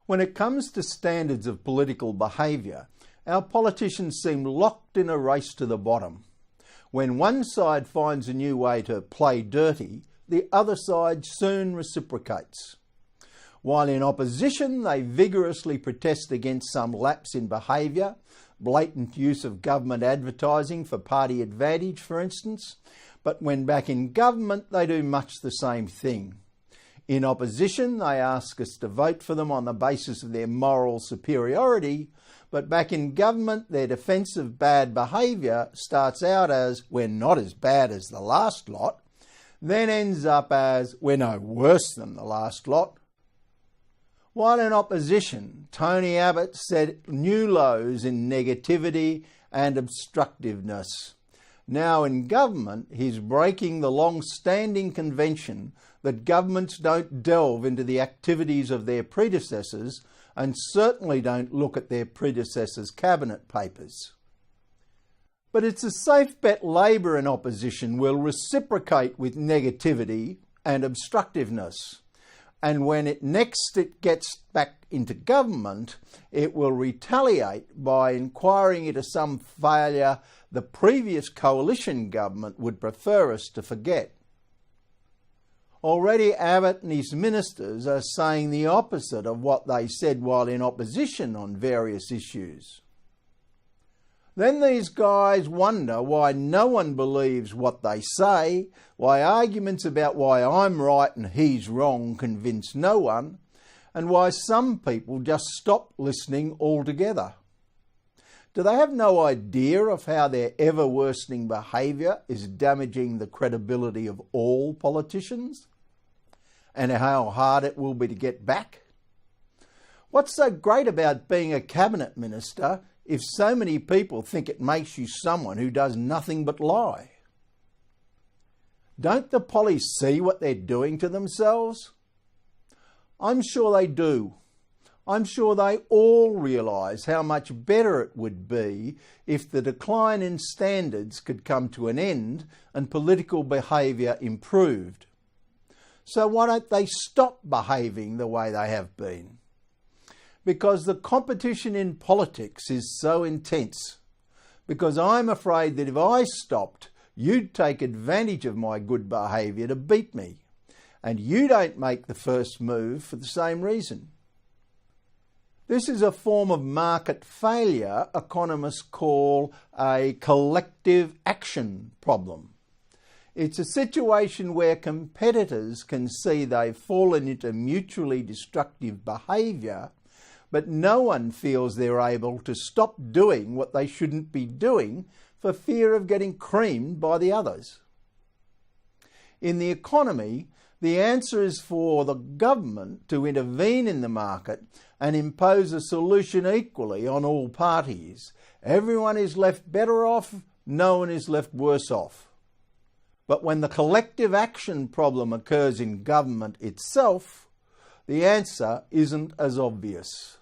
When it comes to standards of political behaviour, our politicians seem locked in a race to the bottom. When one side finds a new way to play dirty, the other side soon reciprocates. While in opposition, they vigorously protest against some lapse in behaviour, blatant use of government advertising for party advantage, for instance, but when back in government, they do much the same thing. In opposition, they ask us to vote for them on the basis of their moral superiority, but back in government, their defence of bad behaviour starts out as, "We're not as bad as the last lot," then ends up as, "We're no worse than the last lot." While in opposition, Tony Abbott set new lows in negativity and obstructiveness. Now in government, he's breaking the long-standing convention that governments don't delve into the activities of their predecessors and certainly don't look at their predecessors' cabinet papers. But it's a safe bet Labor in opposition will reciprocate with negativity and obstructiveness. And when it gets back into government, it will retaliate by inquiring into some failure the previous coalition government would prefer us to forget. Already Abbott and his ministers are saying the opposite of what they said while in opposition on various issues. Then these guys wonder why no one believes what they say, why arguments about why I'm right and he's wrong convince no one, and why some people just stop listening altogether. Do they have no idea of how their ever-worsening behaviour is damaging the credibility of all politicians? And how hard it will be to get back? What's so great about being a cabinet minister if so many people think it makes you someone who does nothing but lie? Don't the police see what they're doing to themselves? I'm sure they do. I'm sure they all realise how much better it would be if the decline in standards could come to an end and political behaviour improved. So why don't they stop behaving the way they have been? Because the competition in politics is so intense. Because I'm afraid that if I stopped, you'd take advantage of my good behaviour to beat me. And you don't make the first move for the same reason. This is a form of market failure economists call a collective action problem. It's a situation where competitors can see they've fallen into mutually destructive behaviour, but no one feels they're able to stop doing what they shouldn't be doing for fear of getting creamed by the others. In the economy, the answer is for the government to intervene in the market and impose a solution equally on all parties. Everyone is left better off, no one is left worse off. But when the collective action problem occurs in government itself, the answer isn't as obvious.